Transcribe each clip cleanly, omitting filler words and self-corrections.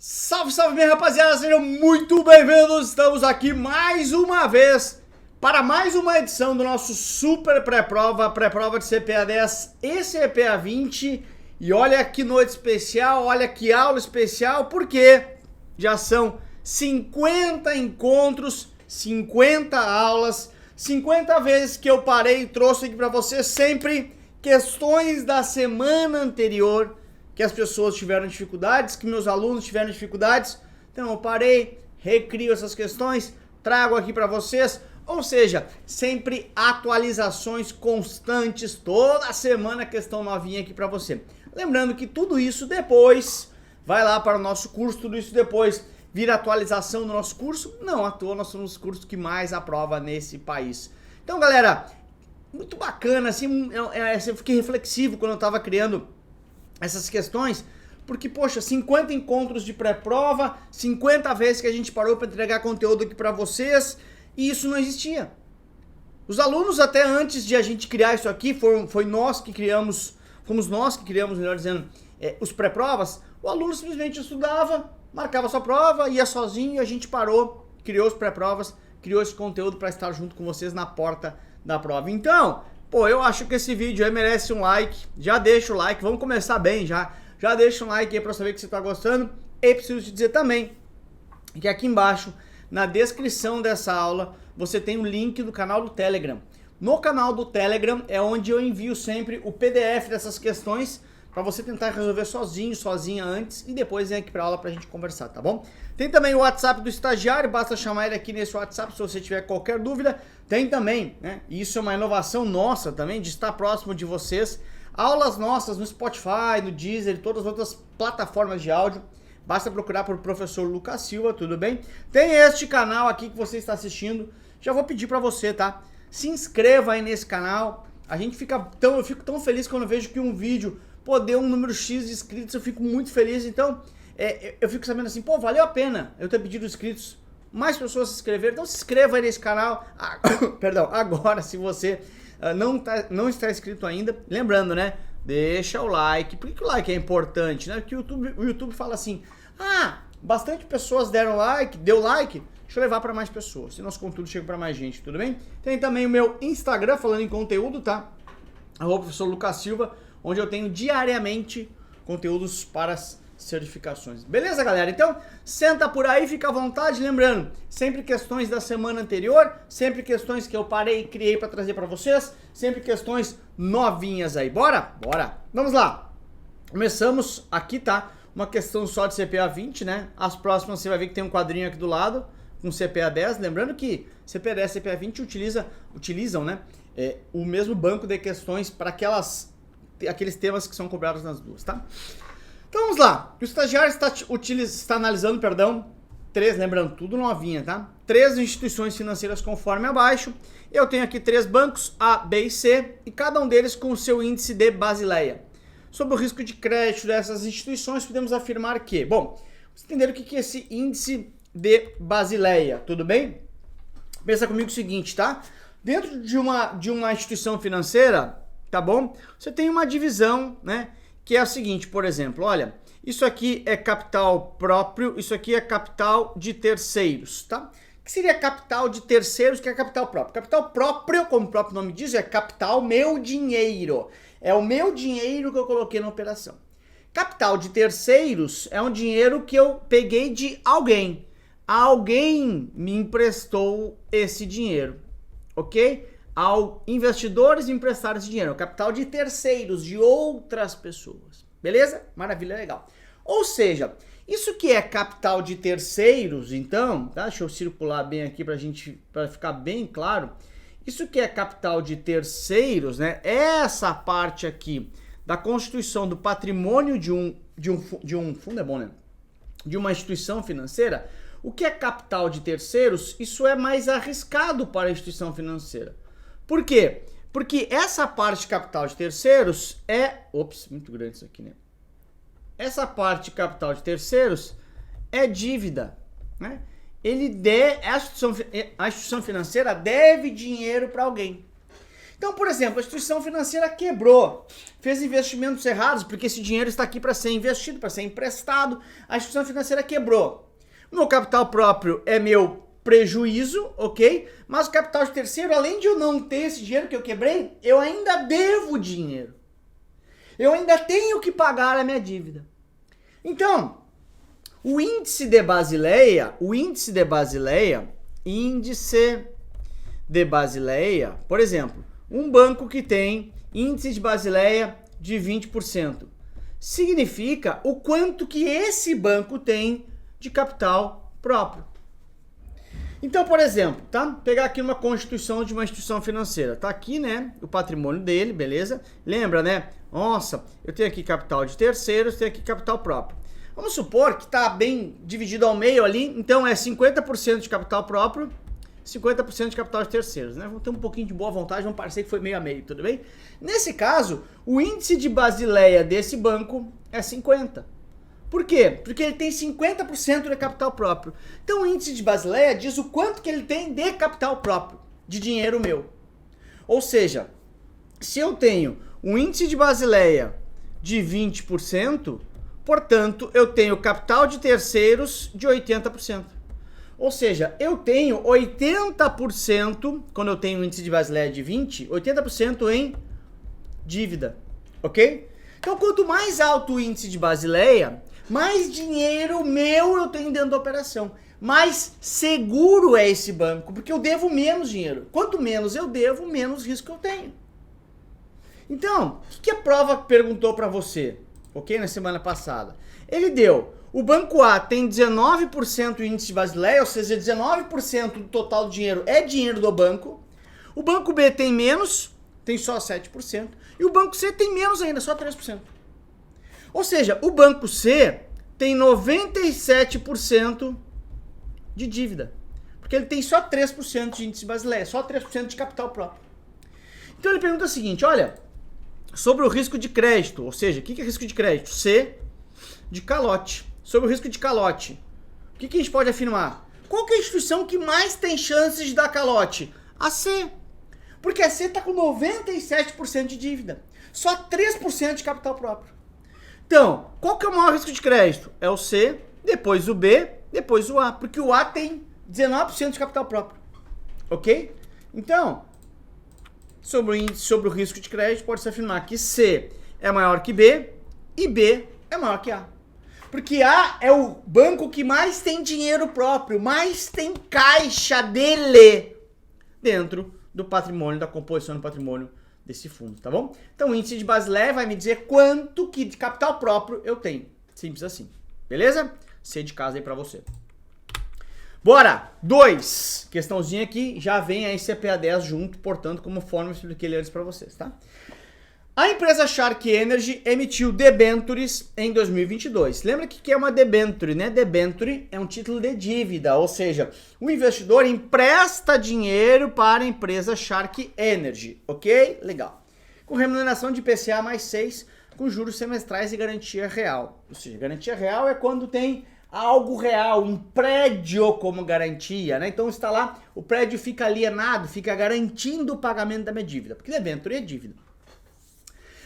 Salve, salve minha rapaziada, sejam muito bem-vindos, estamos aqui mais uma vez para mais uma edição do nosso super pré-prova de CPA 10 e CPA 20 e olha que noite especial, olha que aula especial, porque já são 50 encontros, 50 aulas, 50 vezes que eu parei e trouxe aqui para vocês sempre questões da semana anterior, que as pessoas tiveram dificuldades, que meus alunos tiveram dificuldades. Então eu parei, recrio essas questões, trago aqui para vocês, ou seja, sempre atualizações constantes, toda semana questão novinha aqui para você. Lembrando que tudo isso depois vai lá para o nosso curso, tudo isso depois vira atualização do nosso curso. Não à toa, nós somos os cursos que mais aprova nesse país. Então galera, muito bacana, assim, eu fiquei reflexivo quando eu estava criando essas questões, porque, poxa, 50 encontros de pré-prova, 50 vezes que a gente parou para entregar conteúdo aqui para vocês, e isso não existia. Os alunos, até antes de a gente criar isso aqui, fomos nós que criamos, melhor dizendo, os pré-provas. O aluno simplesmente estudava, marcava sua prova, ia sozinho, e a gente parou, criou os pré-provas, criou esse conteúdo para estar junto com vocês na porta da prova. Então, pô, eu acho que esse vídeo aí merece um like, já deixa o like, vamos começar bem já deixa um like aí pra saber que você tá gostando, e preciso te dizer também que aqui embaixo, na descrição dessa aula, você tem o link do canal do Telegram. No canal do Telegram é onde eu envio sempre o PDF dessas questões, para você tentar resolver sozinho, sozinha antes, e depois vem aqui pra aula pra gente conversar, tá bom? Tem também o WhatsApp do estagiário, basta chamar ele aqui nesse WhatsApp se você tiver qualquer dúvida. Tem também, né, e isso é uma inovação nossa também, de estar próximo de vocês, aulas nossas no Spotify, no Deezer e todas as outras plataformas de áudio. Basta procurar por Professor Lucas Silva, tudo bem? Tem este canal aqui que você está assistindo, já vou pedir pra você, tá? Se inscreva aí nesse canal, eu fico tão feliz quando eu vejo que um vídeo deu um número X de inscritos, eu fico muito feliz, então eu fico sabendo assim, pô, valeu a pena eu ter pedido inscritos, mais pessoas se inscreveram, então se inscreva aí nesse canal, perdão, agora se você não está inscrito ainda, lembrando, né, deixa o like, por que o like é importante, né, porque o YouTube fala assim, bastante pessoas deram like, deu like, deixa eu levar para mais pessoas, e nosso conteúdo chega para mais gente, tudo bem? Tem também o meu Instagram, falando em conteúdo, tá, @professor Lucas Silva, onde eu tenho diariamente conteúdos para as certificações. Beleza, galera? Então, senta por aí, fica à vontade. Lembrando, sempre questões da semana anterior, sempre questões que eu parei e criei para trazer para vocês, sempre questões novinhas aí. Bora? Bora! Vamos lá! Começamos aqui, tá? Uma questão só de CPA 20, né? As próximas você vai ver que tem um quadrinho aqui do lado com CPA 10. Lembrando que CPA 10 e CPA 20 utilizam, né? O mesmo banco de questões para aqueles temas que são cobrados nas duas, tá? Então vamos lá. O estagiário está analisando, lembrando, tudo novinha, tá? 3 instituições financeiras conforme abaixo. Eu tenho aqui 3 bancos, A, B e C, e cada um deles com o seu índice de Basileia. Sobre o risco de crédito dessas instituições, podemos afirmar que, bom, vocês entenderam o que é esse índice de Basileia, tudo bem? Pensa comigo o seguinte, tá? Dentro de uma instituição financeira, tá bom? Você tem uma divisão, né? Que é a seguinte, por exemplo, olha, isso aqui é capital próprio, isso aqui é capital de terceiros, tá? O que seria capital de terceiros, que é capital próprio? Capital próprio, como o próprio nome diz, é capital, meu dinheiro. É o meu dinheiro que eu coloquei na operação. Capital de terceiros é um dinheiro que eu peguei de alguém. Alguém me emprestou esse dinheiro, ok? Ao investidores me emprestar esse dinheiro, capital de terceiros, de outras pessoas, beleza? Maravilha, legal. Ou seja, isso que é capital de terceiros, então, tá? Deixa eu circular bem aqui para ficar bem claro. Isso que é capital de terceiros, né? Essa parte aqui da constituição do patrimônio de um fundo, é bom, né? De uma instituição financeira. O que é capital de terceiros? Isso é mais arriscado para a instituição financeira. Por quê? Porque essa parte de capital de terceiros muito grande isso aqui, né? Essa parte de capital de terceiros é dívida, né? A instituição financeira deve dinheiro para alguém. Então, por exemplo, a instituição financeira quebrou, fez investimentos errados, porque esse dinheiro está aqui para ser investido, para ser emprestado, a instituição financeira quebrou. O meu capital próprio é meu prejuízo, ok? Mas o capital de terceiro, além de eu não ter esse dinheiro que eu quebrei, eu ainda devo dinheiro. Eu ainda tenho que pagar a minha dívida. Então, o índice de Basileia, por exemplo, um banco que tem índice de Basileia de 20%, significa o quanto que esse banco tem de capital próprio. Então, por exemplo, tá? Pegar aqui uma constituição de uma instituição financeira. Tá aqui, né, o patrimônio dele, beleza? Lembra, né? Nossa, eu tenho aqui capital de terceiros, tenho aqui capital próprio. Vamos supor que tá bem dividido ao meio ali, então é 50% de capital próprio, 50% de capital de terceiros, né? Vamos ter um pouquinho de boa vontade, vamos parecer que foi meio a meio, tudo bem? Nesse caso, o índice de Basileia desse banco é 50. Por quê? Porque ele tem 50% de capital próprio. Então o índice de Basileia diz o quanto que ele tem de capital próprio, de dinheiro meu. Ou seja, se eu tenho um índice de Basileia de 20%, portanto, eu tenho capital de terceiros de 80%. Ou seja, eu tenho 80%, quando eu tenho um índice de Basileia de 20%, 80% em dívida, ok? Então, quanto mais alto o índice de Basileia, mais dinheiro meu eu tenho dentro da operação. Mais seguro é esse banco, porque eu devo menos dinheiro. Quanto menos eu devo, menos risco eu tenho. Então, o que a prova perguntou para você, ok? Na semana passada. Ele deu, o banco A tem 19% índice de Basileia, ou seja, 19% do total do dinheiro é dinheiro do banco. O banco B tem menos, tem só 7%. E o banco C tem menos ainda, só 3%. Ou seja, o banco C tem 97% de dívida. Porque ele tem só 3% de índice de Basileia, só 3% de capital próprio. Então ele pergunta o seguinte, olha, sobre o risco de crédito, ou seja, o que é risco de crédito? C de calote. Sobre o risco de calote, o que a gente pode afirmar? Qual que é a instituição que mais tem chances de dar calote? A C. Porque a C está com 97% de dívida. Só 3% de capital próprio. Então, qual que é o maior risco de crédito? É o C, depois o B, depois o A. Porque o A tem 19% de capital próprio. Ok? Então, sobre o risco de crédito, pode-se afirmar que C é maior que B e B é maior que A. Porque A é o banco que mais tem dinheiro próprio, mais tem caixa dele dentro do patrimônio, da composição do patrimônio desse fundo, tá bom? Então o índice de Basileia vai me dizer quanto que de capital próprio eu tenho. Simples assim. Beleza? C de casa aí pra você. Bora! 2. Questãozinha aqui, já vem aí CPA 10 junto, portanto, como forma eu expliquei antes pra vocês, tá? A empresa Shark Energy emitiu debentures em 2022. Lembra que é uma debenture, né? Debenture é um título de dívida, ou seja, o investidor empresta dinheiro para a empresa Shark Energy, ok? Legal. Com remuneração de IPCA mais 6, com juros semestrais e garantia real. Ou seja, garantia real é quando tem algo real, um prédio como garantia, né? Então está lá, o prédio fica alienado, fica garantindo o pagamento da minha dívida, porque debenture é dívida.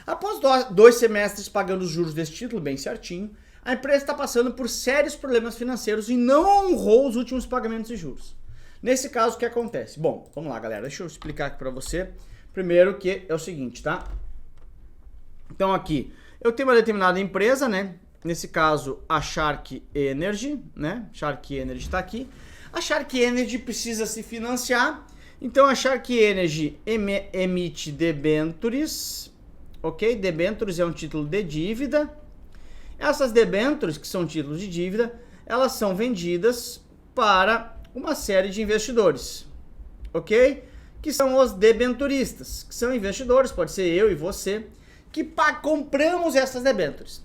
Após 2 semestres pagando os juros desse título, bem certinho, a empresa está passando por sérios problemas financeiros e não honrou os últimos pagamentos de juros. Nesse caso, o que acontece? Bom, vamos lá, galera. Deixa eu explicar aqui para você. Primeiro que é o seguinte, tá? Então aqui, eu tenho uma determinada empresa, né? Nesse caso, a Shark Energy, né? Shark Energy está aqui. A Shark Energy precisa se financiar. Então a Shark Energy emite debentures. Ok? Debentures é um título de dívida. Essas debentures, que são títulos de dívida, elas são vendidas para uma série de investidores. Ok? Que são os debenturistas, que são investidores, pode ser eu e você, que compramos essas debentures.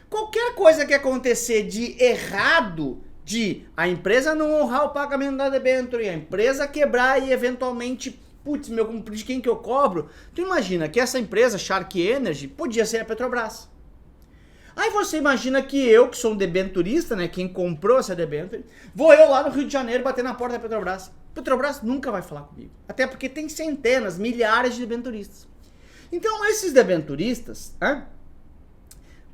Qualquer coisa que acontecer de errado, de a empresa não honrar o pagamento da debenture, a empresa quebrar e eventualmente... Putz, de quem que eu cobro? Tu imagina que essa empresa, Shark Energy, podia ser a Petrobras. Aí você imagina que eu, que sou um debenturista, né, quem comprou essa debenture, vou eu lá no Rio de Janeiro bater na porta da Petrobras. Petrobras nunca vai falar comigo, até porque tem centenas, milhares de debenturistas. Então esses debenturistas,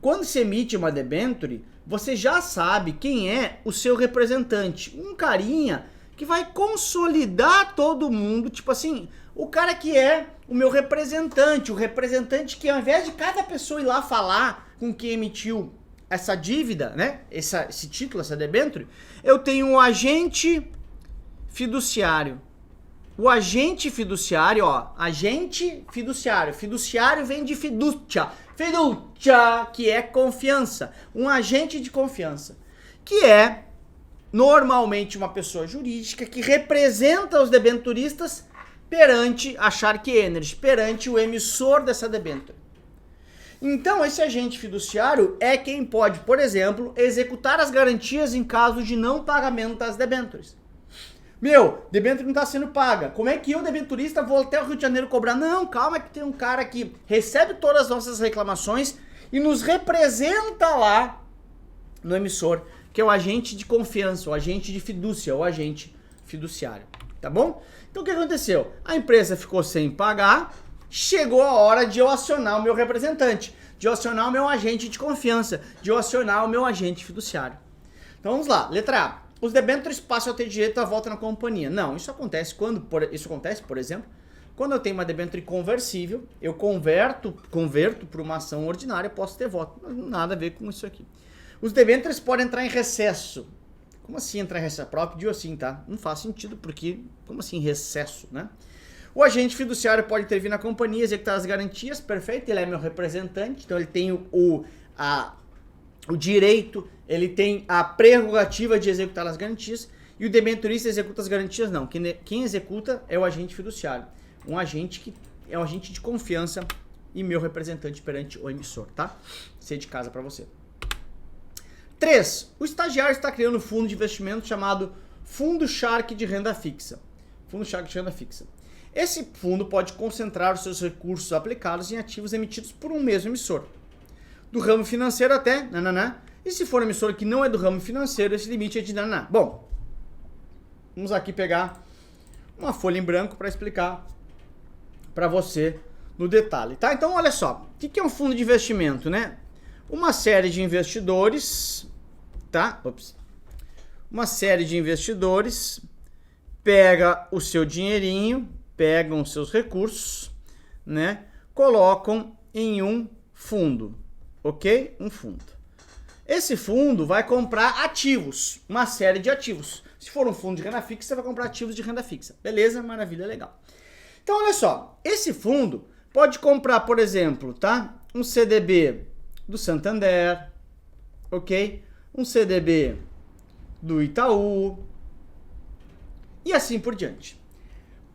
quando se emite uma debenture, você já sabe quem é o seu representante, um carinha que vai consolidar todo mundo, tipo assim, o cara que é o meu representante, o representante que ao invés de cada pessoa ir lá falar com quem emitiu essa dívida, né, esse título, essa debenture, eu tenho um agente fiduciário. O agente fiduciário, ó, agente fiduciário. Fiduciário vem de fiducia. Fiducia, que é confiança. Um agente de confiança. Que é, normalmente, uma pessoa jurídica que representa os debenturistas perante a Shark Energy, perante o emissor dessa debenture. Então, esse agente fiduciário é quem pode, por exemplo, executar as garantias em caso de não pagamento das debentures. Meu, debenture não está sendo paga. Como é que eu, debenturista, vou até o Rio de Janeiro cobrar? Não, calma que tem um cara que recebe todas as nossas reclamações e nos representa lá no emissor, que é o agente de confiança, o agente de fidúcia, o agente fiduciário, tá bom? Então o que aconteceu? A empresa ficou sem pagar, chegou a hora de eu acionar o meu representante, de eu acionar o meu agente de confiança, de eu acionar o meu agente fiduciário. Então vamos lá, letra A. Os debentures passam a ter direito à volta na companhia. Não, isso acontece por exemplo, quando eu tenho uma debenture conversível, eu converto para uma ação ordinária, posso ter voto. Nada a ver com isso aqui. Os debentures podem entrar em recesso. Como assim entrar em recesso? Próprio pediu assim, tá? Não faz sentido, porque, como assim recesso, né? O agente fiduciário pode intervir na companhia, executar as garantias, perfeito, ele é meu representante, então ele tem o direito, ele tem a prerrogativa de executar as garantias, e o debenturista executa as garantias não. Quem executa é o agente fiduciário, um agente que é um agente de confiança e meu representante perante o emissor, tá? Sei de casa para você. 3. O estagiário está criando um fundo de investimento chamado Fundo Shark de Renda Fixa. Fundo Shark de Renda Fixa. Esse fundo pode concentrar os seus recursos aplicados em ativos emitidos por um mesmo emissor. Do ramo financeiro até, e se for um emissor que não é do ramo financeiro, esse limite é de Bom, vamos aqui pegar uma folha em branco para explicar para você no detalhe, tá? Então, olha só, o que é um fundo de investimento, né? Uma série de investidores, tá? Uma série de investidores pega o seu dinheirinho, pegam os seus recursos, né? Colocam em um fundo. Ok? Um fundo. Esse fundo vai comprar ativos, uma série de ativos. Se for um fundo de renda fixa, você vai comprar ativos de renda fixa. Beleza? Maravilha, legal. Então, olha só. Esse fundo pode comprar, por exemplo, tá? Um CDB do Santander, ok? Um CDB do Itaú e assim por diante.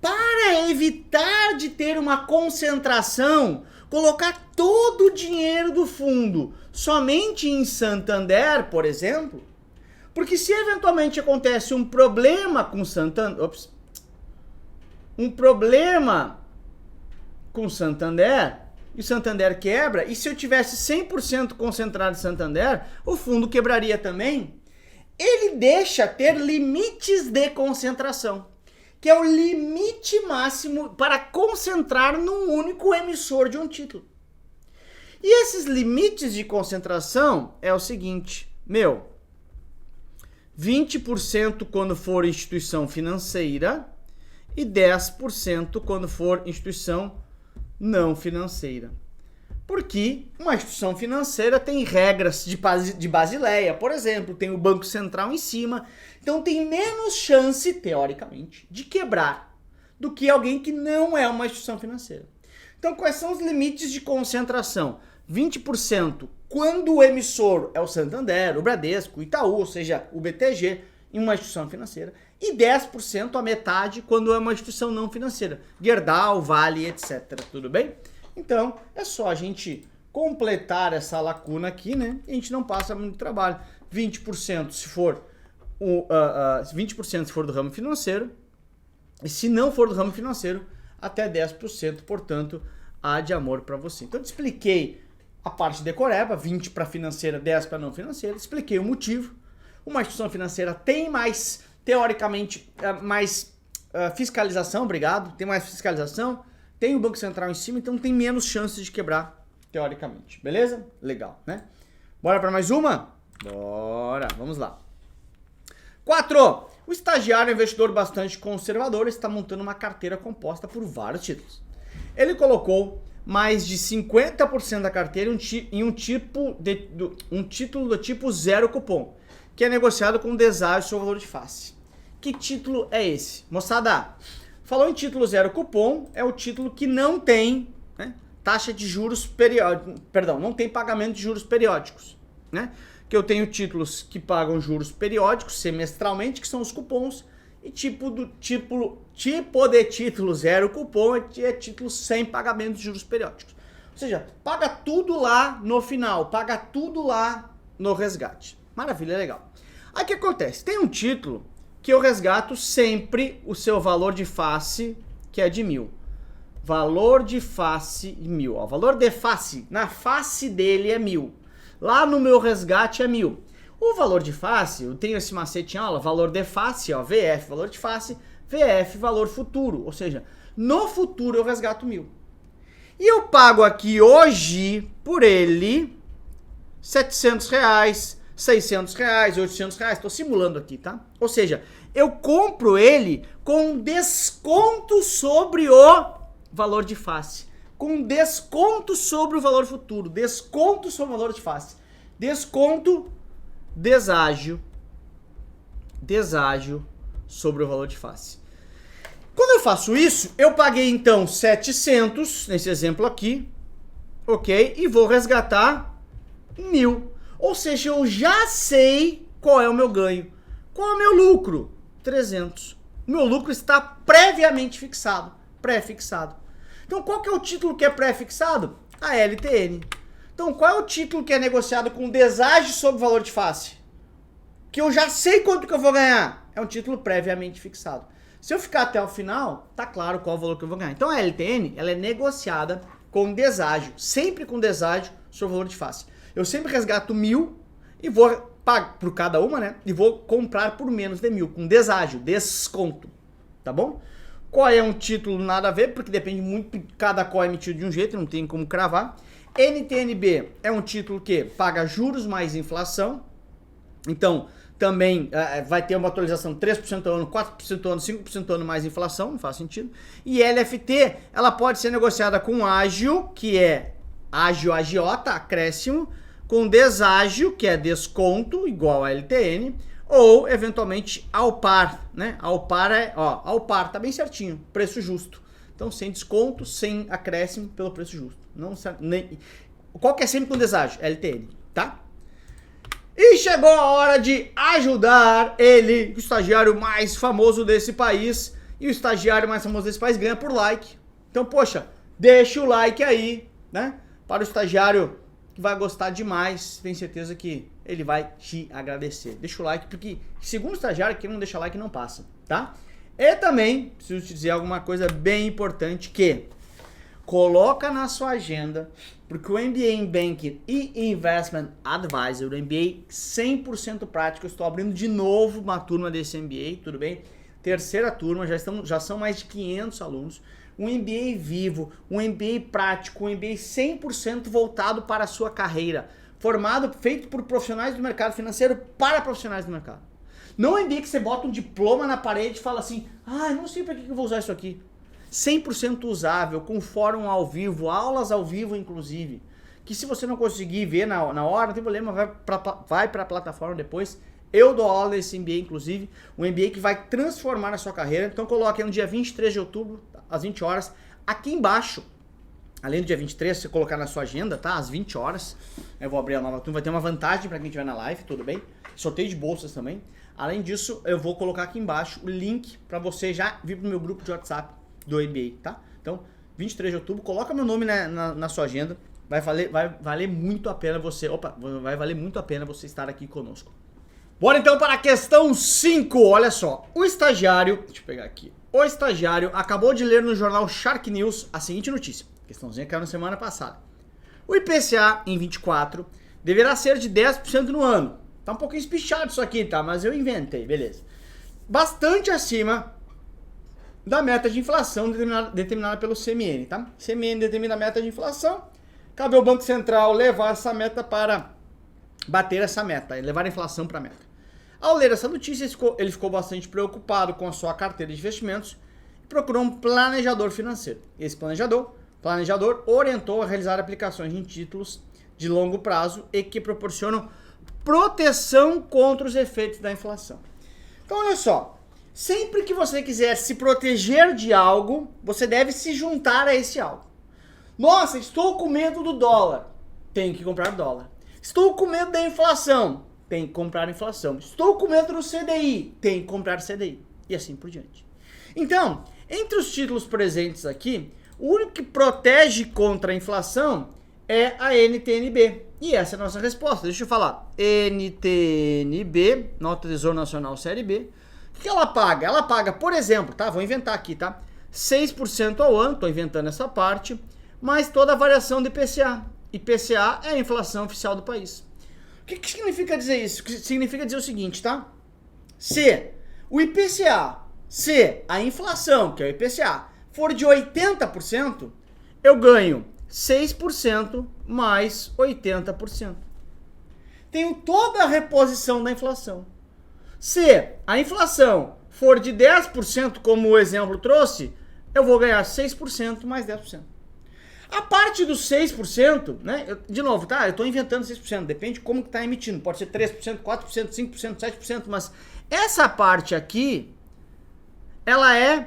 Para evitar de ter uma concentração, colocar todo o dinheiro do fundo somente em Santander, por exemplo, porque se eventualmente acontece um problema com Santander, e o Santander quebra, e se eu tivesse 100% concentrado em Santander, o fundo quebraria também, ele deixa ter limites de concentração, que é o limite máximo para concentrar num único emissor de um título. E esses limites de concentração é o seguinte, 20% quando for instituição financeira e 10% quando for instituição não financeira. Porque uma instituição financeira tem regras de Basileia, por exemplo, tem o Banco Central em cima, então tem menos chance, teoricamente, de quebrar do que alguém que não é uma instituição financeira. Então, quais são os limites de concentração? 20% quando o emissor é o Santander, o Bradesco, o Itaú, ou seja, o BTG, em uma instituição financeira, e 10% a metade quando é uma instituição não financeira, Gerdau, Vale, etc. Tudo bem? Então, é só a gente completar essa lacuna aqui, né? E a gente não passa muito trabalho. 20% se for 20% se for do ramo financeiro, e se não for do ramo financeiro, até 10%, portanto, há de amor para você. Então, eu te expliquei a parte decoreba, 20 para financeira, 10 para não financeira, expliquei o motivo. Uma instituição financeira tem mais, teoricamente, mais fiscalização, obrigado, tem mais fiscalização, tem o Banco Central em cima, então tem menos chances de quebrar, teoricamente, beleza? Legal, né? Bora para mais uma? Bora, vamos lá. 4. O estagiário é um investidor bastante conservador, está montando uma carteira composta por vários títulos. Ele colocou mais de 50% da carteira em um título do tipo zero cupom, que é negociado com deságio sobre o valor de face. Que título é esse? Moçada, falou em título zero cupom, é o título que não tem, né, taxa de juros periódicos, perdão, não tem pagamento de juros periódicos, né? Que eu tenho títulos que pagam juros periódicos semestralmente, que são os cupons, e tipo de título zero cupom é título sem pagamento de juros periódicos. Ou seja, paga tudo lá no final, paga tudo lá no resgate. Maravilha, legal. Aí o que acontece? Tem um título que eu resgato sempre o seu valor de face, que é de 1.000. Valor de face 1.000. Ó, valor de face, na face dele é 1.000. Lá no meu resgate é 1.000. O valor de face, eu tenho esse macetinho, ó, valor de face, ó, VF, valor de face, VF, valor futuro. Ou seja, no futuro eu resgato 1.000. E eu pago aqui hoje, por ele, R$700, R$600, R$800. Estou simulando aqui, tá? Ou seja, eu compro ele com desconto sobre o valor de face. Com desconto sobre o valor futuro, desconto sobre o valor de face, desconto, deságio sobre o valor de face. Quando eu faço isso, eu paguei então 700, nesse exemplo aqui, ok? E vou resgatar 1.000. Ou seja, eu já sei qual é o meu ganho. Qual é o meu lucro? 300. O meu lucro está previamente fixado, pré-fixado. Então, qual que é o título que é pré-fixado? A LTN. Então, qual é o título que é negociado com deságio sobre o valor de face? Que eu já sei quanto que eu vou ganhar. É um título previamente fixado. Se eu ficar até o final, tá claro qual é o valor que eu vou ganhar. Então, a LTN, ela é negociada com deságio. Sempre com deságio sobre o valor de face. Eu sempre resgato 1.000 e vou pagar por cada uma, né? E vou comprar por menos de 1.000, com deságio, desconto. Tá bom? Qual é um título nada a ver, porque depende muito, cada qual é emitido de um jeito, não tem como cravar. NTNB é um título que paga juros mais inflação, então também vai ter uma atualização 3% ao ano, 4% ao ano, 5% ao ano mais inflação, não faz sentido. E LFT, ela pode ser negociada com ágio, que é ágio agiota, acréscimo, com deságio, que é desconto, igual a LTN, ou, eventualmente, ao par, né? Ao par ao par, tá bem certinho, preço justo. Então, sem desconto, sem acréscimo, pelo preço justo. Não, qual que é sempre com deságio? LTN, tá? E chegou a hora de ajudar ele, o estagiário mais famoso desse país. E o estagiário mais famoso desse país ganha por like. Então, poxa, deixa o like aí, né? Para o estagiário que vai gostar demais, tenho certeza que ele vai te agradecer. Deixa o like, porque segundo o estagiário, quem não deixa like não passa, tá? E também, preciso te dizer alguma coisa bem importante, que coloca na sua agenda, porque o MBA em Banking e Investment Advisor, o MBA 100% prático, eu estou abrindo de novo uma turma desse MBA, tudo bem? Terceira turma, já são mais de 500 alunos. Um MBA vivo, um MBA prático, um MBA 100% voltado para a sua carreira. Feito por profissionais do mercado financeiro para profissionais do mercado. Não é MBA que você bota um diploma na parede e fala assim, não sei para que eu vou usar isso aqui. 100% usável, com fórum ao vivo, aulas ao vivo inclusive. Que se você não conseguir ver na hora, não tem problema, vai para a plataforma depois. Eu dou aula nesse MBA inclusive, um MBA que vai transformar a sua carreira. Então coloque aí no dia 23 de outubro, às 20 horas, aqui embaixo. Além do dia 23, você colocar na sua agenda, tá? Às 20 horas. Eu vou abrir a nova turma, vai ter uma vantagem para quem estiver na live, tudo bem? Sorteio de bolsas também. Além disso, eu vou colocar aqui embaixo o link para você já vir pro meu grupo de WhatsApp do MBA, tá? Então, 23 de outubro, coloca meu nome na sua agenda. Vai valer muito a pena você... vai valer muito a pena você estar aqui conosco. Bora então para a questão 5. Olha só, o estagiário... Deixa eu pegar aqui. O estagiário acabou de ler no jornal Shark News a seguinte notícia. Questãozinha que caiu na semana passada. O IPCA em 24 deverá ser de 10% no ano. Tá um pouquinho espichado isso aqui, tá? Mas eu inventei, beleza. Bastante acima da meta de inflação determinada pelo CMN, tá? CMN determina a meta de inflação. Cabe ao Banco Central levar essa meta para bater essa meta, levar a inflação para a meta. Ao ler essa notícia, ele ficou bastante preocupado com a sua carteira de investimentos e procurou um planejador financeiro. Esse planejador orientou a realizar aplicações em títulos de longo prazo e que proporcionam proteção contra os efeitos da inflação. Então, olha só, sempre que você quiser se proteger de algo, você deve se juntar a esse algo. Nossa, estou com medo do dólar. Tenho que comprar dólar. Estou com medo da inflação. Tem que comprar inflação. Estou com medo do CDI. Tem que comprar CDI. E assim por diante. Então, entre os títulos presentes aqui, o único que protege contra a inflação é a NTN-B. E essa é a nossa resposta. Deixa eu falar. NTN-B, Nota do Tesouro Nacional Série B. O que ela paga? Ela paga, por exemplo, tá? Vou inventar aqui, tá? 6% ao ano, estou inventando essa parte, mais toda a variação do IPCA. IPCA é a inflação oficial do país. O que significa dizer isso? Significa dizer o seguinte, tá? Se o IPCA, se a inflação, que é o IPCA, for de 80%, eu ganho 6% mais 80%. Tenho toda a reposição da inflação. Se a inflação for de 10%, como o exemplo trouxe, eu vou ganhar 6% mais 10%. A parte dos 6%, né? De novo, tá? Eu estou inventando 6%, depende de como que está emitindo. Pode ser 3%, 4%, 5%, 7%, mas essa parte aqui, ela é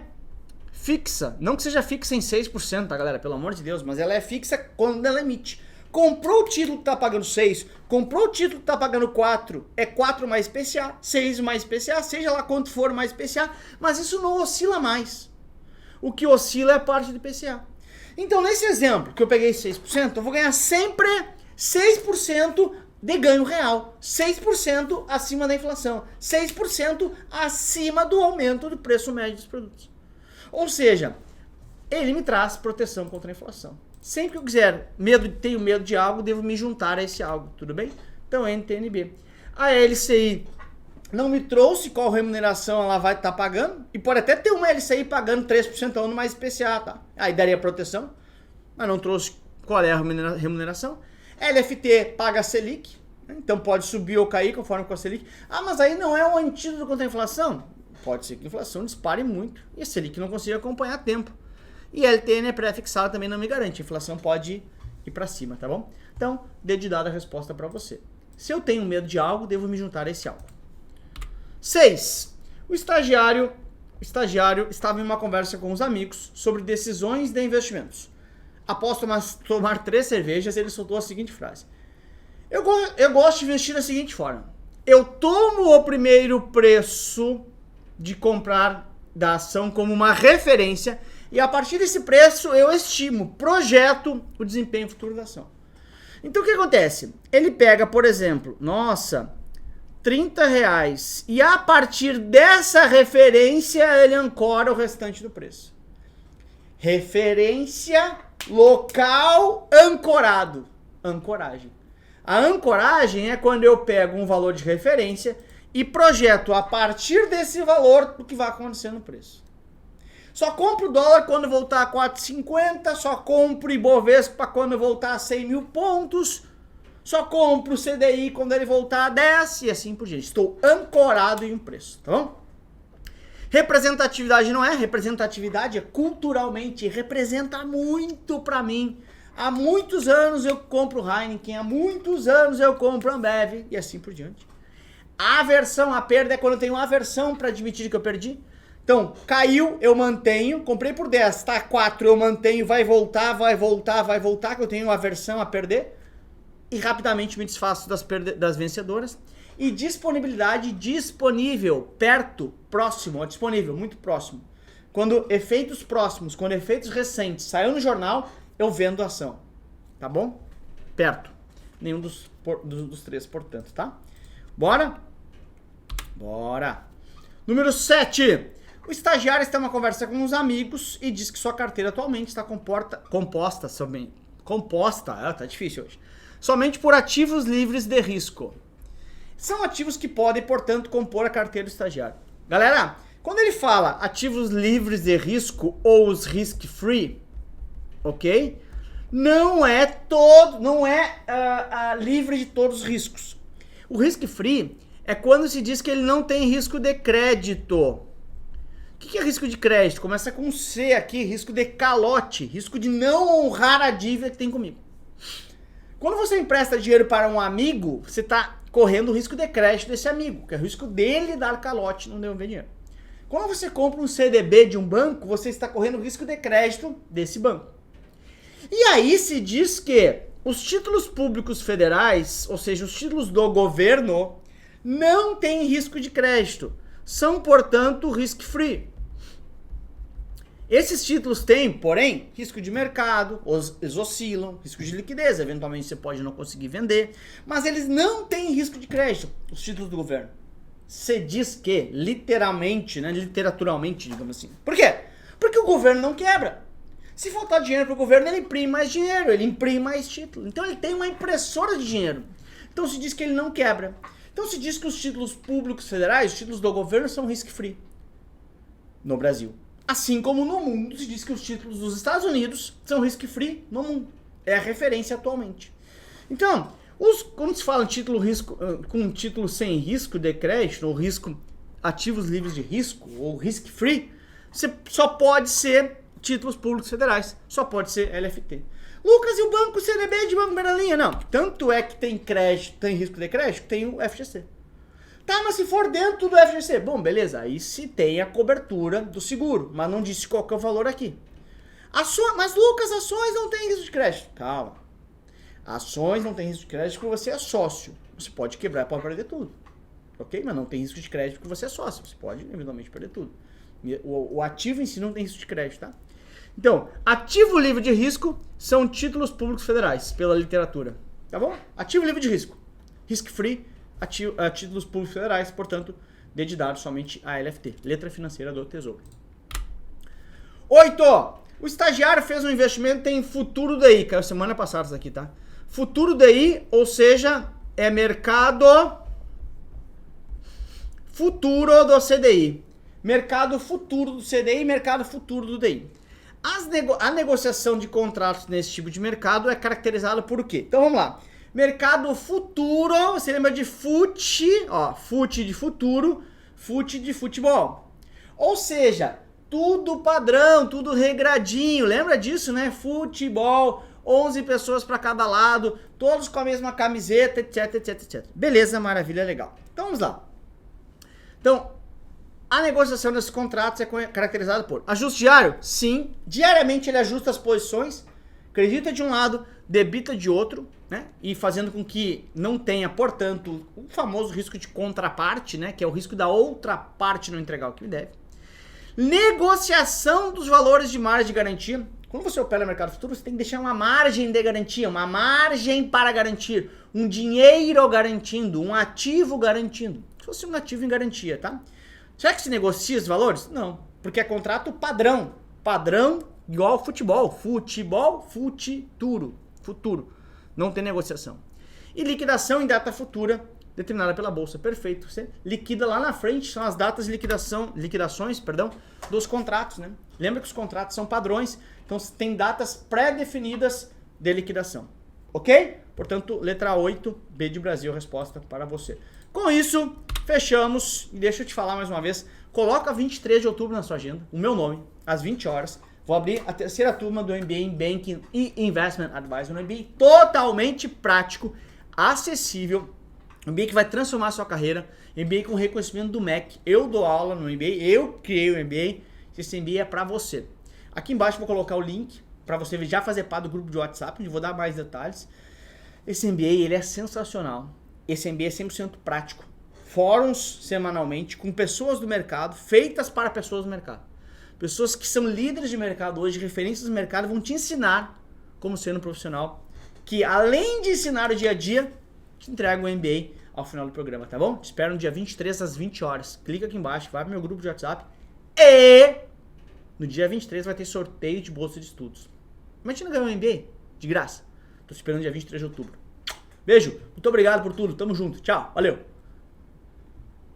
fixa. Não que seja fixa em 6%, tá, galera? Pelo amor de Deus, mas ela é fixa quando ela emite. Comprou o título que tá pagando 6, comprou o título que tá pagando 4, é 4 mais IPCA, 6 mais IPCA, seja lá quanto for mais IPCA, mas isso não oscila mais. O que oscila é a parte do IPCA. Então, nesse exemplo que eu peguei 6%, eu vou ganhar sempre 6% de ganho real, 6% acima da inflação, 6% acima do aumento do preço médio dos produtos. Ou seja, ele me traz proteção contra a inflação. Sempre que eu quiser, tenho medo de algo, devo me juntar a esse algo, tudo bem? Então, NTN-B. A LCI não me trouxe qual remuneração ela vai estar pagando, e pode até ter uma LCI pagando 3% ao ano mais IPCA, tá? Aí daria proteção, mas não trouxe qual é a remuneração. LFT paga a Selic, então pode subir ou cair conforme com a Selic. Ah, mas aí não é um antídoto contra a inflação? Pode ser que a inflação dispare muito e a Selic não consiga acompanhar a tempo. E LTN é pré-fixado, também não me garante. A inflação pode ir para cima, tá bom? Então, dedicada a resposta para você. Se eu tenho medo de algo, devo me juntar a esse algo. 6. O estagiário estava em uma conversa com os amigos sobre decisões de investimentos. Após tomar 3 cervejas, ele soltou a seguinte frase. Eu gosto de investir da seguinte forma. Eu tomo o primeiro preço de comprar da ação como uma referência e a partir desse preço eu estimo, projeto o desempenho futuro da ação. Então o que acontece? Ele pega, por exemplo, R$30 e a partir dessa referência ele ancora o restante do preço. Referência local ancorado. Ancoragem. A ancoragem é quando eu pego um valor de referência e projeto a partir desse valor o que vai acontecer no preço. Só compro o dólar quando voltar a 4,50, só compro Ibovespa quando voltar a 100 mil pontos, só compro o CDI quando ele voltar a 10 e assim por diante. Estou ancorado em um preço, tá bom? Representatividade não é, representatividade é culturalmente, representa muito pra mim. Há muitos anos eu compro Heineken, há muitos anos eu compro Ambev e assim por diante. A aversão à perda é quando eu tenho aversão para admitir que eu perdi. Então, caiu, eu mantenho, comprei por 10, tá 4, eu mantenho, vai voltar, que eu tenho aversão a perder. E rapidamente me desfaço das vencedoras. E disponibilidade, disponível, perto, próximo, disponível, muito próximo. Quando efeitos próximos, quando efeitos recentes saiu no jornal, eu vendo a ação. Tá bom? Perto. Nenhum dos 3, portanto, tá? Bora? Bora. Número 7. O estagiário está em uma conversa com uns amigos e diz que sua carteira atualmente está composta Composta, tá difícil hoje. Somente por ativos livres de risco. São ativos que podem, portanto, compor a carteira do estagiário. Galera, quando ele fala ativos livres de risco ou os risk-free, ok? Não é livre de todos os riscos. O risk-free é quando se diz que ele não tem risco de crédito. O que é risco de crédito? Começa com C aqui, risco de calote, risco de não honrar a dívida que tem comigo. Quando você empresta dinheiro para um amigo, você está correndo o risco de crédito desse amigo, que é o risco dele dar calote e não devolver dinheiro. Quando você compra um CDB de um banco, você está correndo o risco de crédito desse banco. E aí se diz que os títulos públicos federais, ou seja, os títulos do governo, não têm risco de crédito. São, portanto, risk-free. Esses títulos têm, porém, risco de mercado, eles oscilam, risco de liquidez, eventualmente você pode não conseguir vender, mas eles não têm risco de crédito, os títulos do governo. Você diz que, literalmente, né, literaturalmente, digamos assim. Por quê? Porque o governo não quebra. Se faltar dinheiro para o governo, ele imprime mais dinheiro, ele imprime mais título. Então ele tem uma impressora de dinheiro. Então se diz que ele não quebra. Então se diz que os títulos públicos federais, os títulos do governo, são risk-free no Brasil. Assim como no mundo se diz que os títulos dos Estados Unidos são risk-free no mundo. É a referência atualmente. Então, quando se fala em título com título sem risco de crédito, ou risco ativos livres de risco, ou risk-free, você só pode ser títulos públicos federais, só pode ser LFT. Lucas, e o banco CDB de Banco Beralinha? Não, tanto é que tem crédito, tem risco de crédito, tem o FGC. Tá, mas se for dentro do FGC, bom, beleza, aí se tem a cobertura do seguro, mas não disse qual que é o valor aqui. Mas Lucas, ações não tem risco de crédito. Calma. Ações não tem risco de crédito porque você é sócio. Você pode quebrar, pode perder tudo. Ok? Mas não tem risco de crédito porque você é sócio. Você pode, eventualmente, perder tudo. O ativo em si não tem risco de crédito, tá? Então, ativo livre de risco são títulos públicos federais, pela literatura. Tá bom? Ativo livre de risco. Risk-free, títulos públicos federais, portanto, dedicados somente à LFT, Letra Financeira do Tesouro. 8. O estagiário fez um investimento em Futuro DI, caiu semana passada isso aqui, tá? Futuro DI, ou seja, é mercado futuro do CDI. Mercado futuro do CDI e mercado futuro do DI. A negociação de contratos nesse tipo de mercado é caracterizada por o quê? Então vamos lá. Mercado futuro, você lembra de FUT, ó, FUT de futuro, FUT de futebol. Ou seja, tudo padrão, tudo regradinho, lembra disso, né? Futebol, 11 pessoas para cada lado, todos com a mesma camiseta, etc, etc, etc. Beleza, maravilha, legal. Então vamos lá. Então, a negociação desses contratos é caracterizada por ajuste diário? Sim. Diariamente ele ajusta as posições, acredita de um lado, debita de outro, né? E fazendo com que não tenha, portanto, o famoso risco de contraparte, né? Que é o risco da outra parte não entregar o que me deve. Negociação dos valores de margem de garantia. Quando você opera no mercado futuro, você tem que deixar uma margem de garantia, uma margem para garantir, um dinheiro garantindo, um ativo garantindo. Se fosse um ativo em garantia, tá? Será que se negocia os valores? Não, porque é contrato padrão. Padrão igual ao futebol. Futebol, futuro. Não tem negociação. E liquidação em data futura, determinada pela bolsa. Perfeito. Você liquida lá na frente, são as datas de liquidações dos contratos, né? Lembra que os contratos são padrões, então tem datas pré-definidas de liquidação. Ok? Portanto, letra 8, B de Brasil, resposta para você. Com isso, fechamos. E deixa eu te falar mais uma vez. Coloca 23 de outubro na sua agenda, o meu nome, às 20 horas. Vou abrir a terceira turma do MBA em Banking e Investment Advisor. Um MBA totalmente prático, acessível. Um MBA que vai transformar a sua carreira. MBA com reconhecimento do MEC. Eu dou aula no MBA, eu criei o MBA. Esse MBA é para você. Aqui embaixo vou colocar o link para você já fazer parte do grupo de WhatsApp, onde vou dar mais detalhes. Esse MBA ele é sensacional. Esse MBA é 100% prático. Fóruns semanalmente com pessoas do mercado, feitas para pessoas do mercado. Pessoas que são líderes de mercado hoje, referências do mercado, vão te ensinar como ser um profissional que, além de ensinar o dia a dia, te entrega o MBA ao final do programa, tá bom? Te espero no dia 23 às 20 horas. Clica aqui embaixo, vai pro meu grupo de WhatsApp e no dia 23 vai ter sorteio de bolsa de estudos. Imagina ganhar um MBA. de graça. Tô te esperando dia 23 de outubro. Beijo, muito obrigado por tudo, tamo junto, tchau, valeu.